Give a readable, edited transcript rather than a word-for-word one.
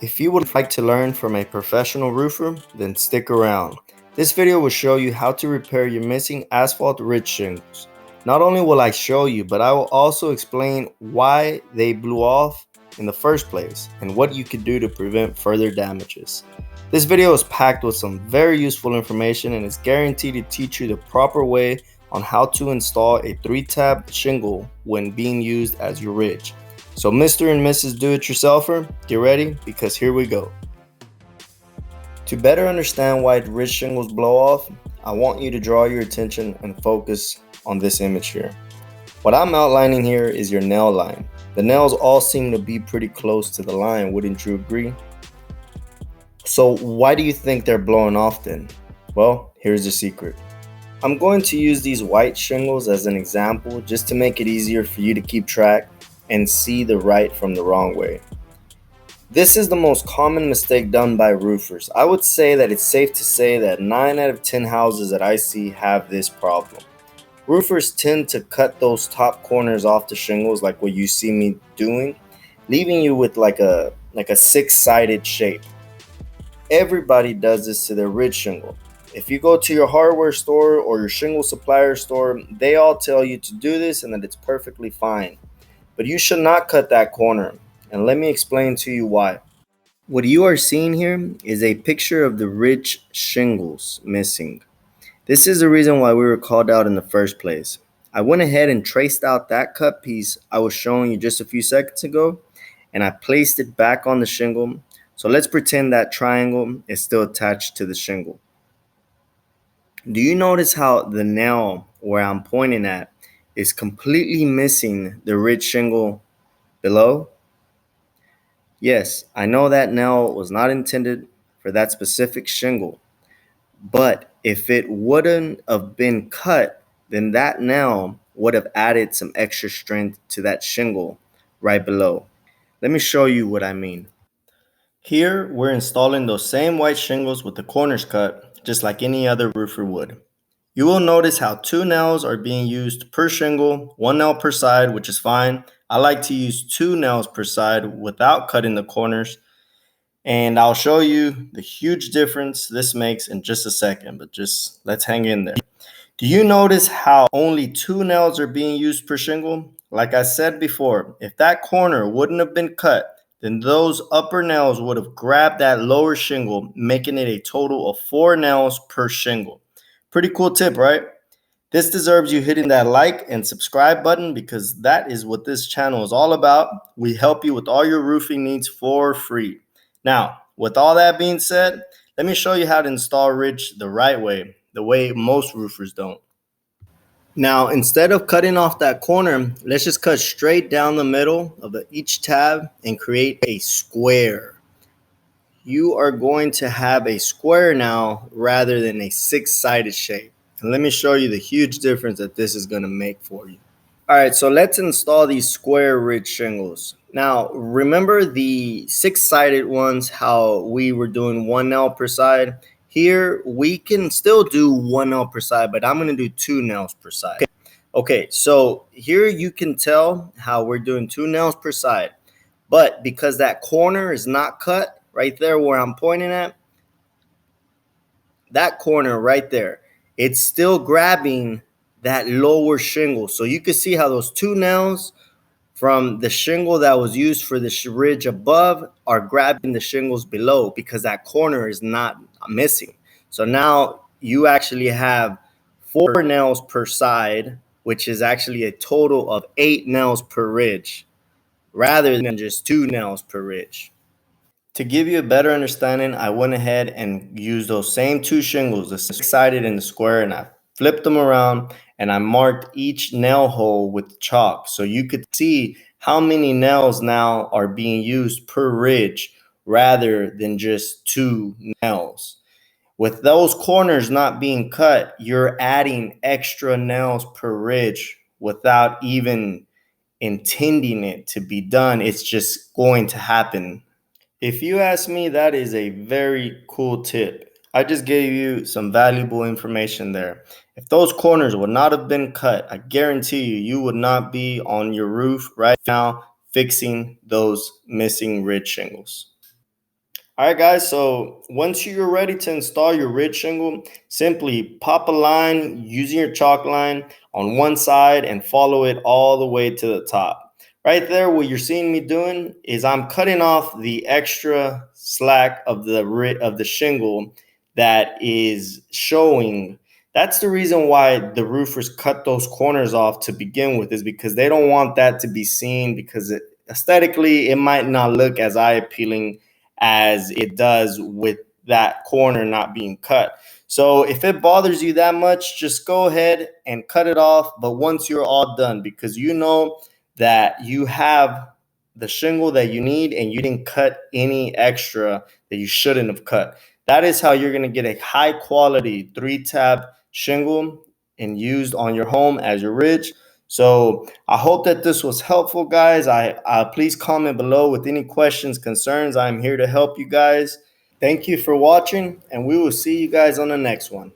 If you would like to learn from a professional roofer, then stick around. This video will show you how to repair your missing asphalt ridge shingles. Not only will I show you, but I will also explain why they blew off in the first place and what you could do to prevent further damages. This video is packed with some very useful information and is guaranteed to teach you the proper way on how to install a 3-tab shingle when being used as your ridge. So Mr. and Mrs. Do-It-Yourselfer, get ready because here we go. To better understand why ridge shingles blow off, I want you to draw your attention and focus on this image here. What I'm outlining here is your nail line. The nails all seem to be pretty close to the line, wouldn't you agree? So why do you think they're blowing off then? Well, here's the secret. I'm going to use these white shingles as an example just to make it easier for you to keep track and see the right from the wrong way. This is the most common mistake done by roofers. I would say that it's safe to say that 9 out of 10 houses that I see have this problem. Roofers tend to cut those top corners off the shingles like what you see me doing, leaving you with like a 6-sided shape. Everybody does this to their ridge shingle. If you go to your hardware store or your shingle supplier store, they all tell you to do this and that it's perfectly fine. But you should not cut that corner, and let me explain to you why. What you are seeing here is a picture of the ridge shingles missing. This is the reason why we were called out in the first place. I went ahead and traced out that cut piece I was showing you just a few seconds ago, and I placed it back on the shingle. So let's pretend that triangle is still attached to the shingle. Do you notice how the nail where I'm pointing at is completely missing the ridge shingle below? Yes, I know that nail was not intended for that specific shingle, but if it wouldn't have been cut, then that nail would have added some extra strength to that shingle right below. Let me show you what I mean. Here, we're installing those same white shingles with the corners cut, just like any other roofer would. You will notice how 2 nails are being used per shingle, 1 nail per side, which is fine. I like to use 2 nails per side without cutting the corners. And I'll show you the huge difference this makes in just a second, but just let's hang in there. Do you notice how only 2 nails are being used per shingle? Like I said before, if that corner wouldn't have been cut, then those upper nails would have grabbed that lower shingle, making it a total of 4 nails per shingle. Pretty cool tip, right? This deserves you hitting that like and subscribe button because that is what this channel is all about. We help you with all your roofing needs for free. Now, with all that being said, let me show you how to install ridge the right way, the way most roofers don't. Now, instead of cutting off that corner, let's just cut straight down the middle of each tab and create a square. You are going to have a square now rather than a 6-sided shape. And let me show you the huge difference that this is going to make for you. All right, so let's install these square ridge shingles. Now, remember the 6-sided ones, how we were doing 1 nail per side? Here, we can still do 1 nail per side, but I'm going to do 2 nails per side. Okay, so here you can tell how we're doing 2 nails per side. But because that corner is not cut, right there where I'm pointing at, that corner right there, it's still grabbing that lower shingle. So you can see how those 2 nails from the shingle that was used for the ridge above are grabbing the shingles below because that corner is not missing. So now you actually have 4 nails per side, which is actually a total of 8 nails per ridge, rather than just 2 nails per ridge. To give you a better understanding, I went ahead and used those same 2 shingles, the 6-sided and the square, and I flipped them around and I marked each nail hole with chalk so you could see how many nails now are being used per ridge rather than just 2 nails. With those corners not being cut, you're adding extra nails per ridge without even intending it to be done. It's just going to happen. If you ask me, that is a very cool tip. I just gave you some valuable information there. If those corners would not have been cut, I guarantee you would not be on your roof right now fixing those missing ridge shingles. All right, guys. So once you're ready to install your ridge shingle, simply pop a line using your chalk line on one side and follow it all the way to the top. Right there, what you're seeing me doing is I'm cutting off the extra slack of the shingle that is showing. That's the reason why the roofers cut those corners off to begin with, is because they don't want that to be seen, because aesthetically it might not look as eye appealing as it does with that corner not being cut. So if it bothers you that much, just go ahead and cut it off. But once you're all done, because you know that you have the shingle that you need and you didn't cut any extra that you shouldn't have cut. That is how you're going to get a high quality 3-tab shingle and used on your home as your ridge. So I hope that this was helpful, guys. Please comment below with any questions, concerns. I'm here to help you guys. Thank you for watching, and we will see you guys on the next one.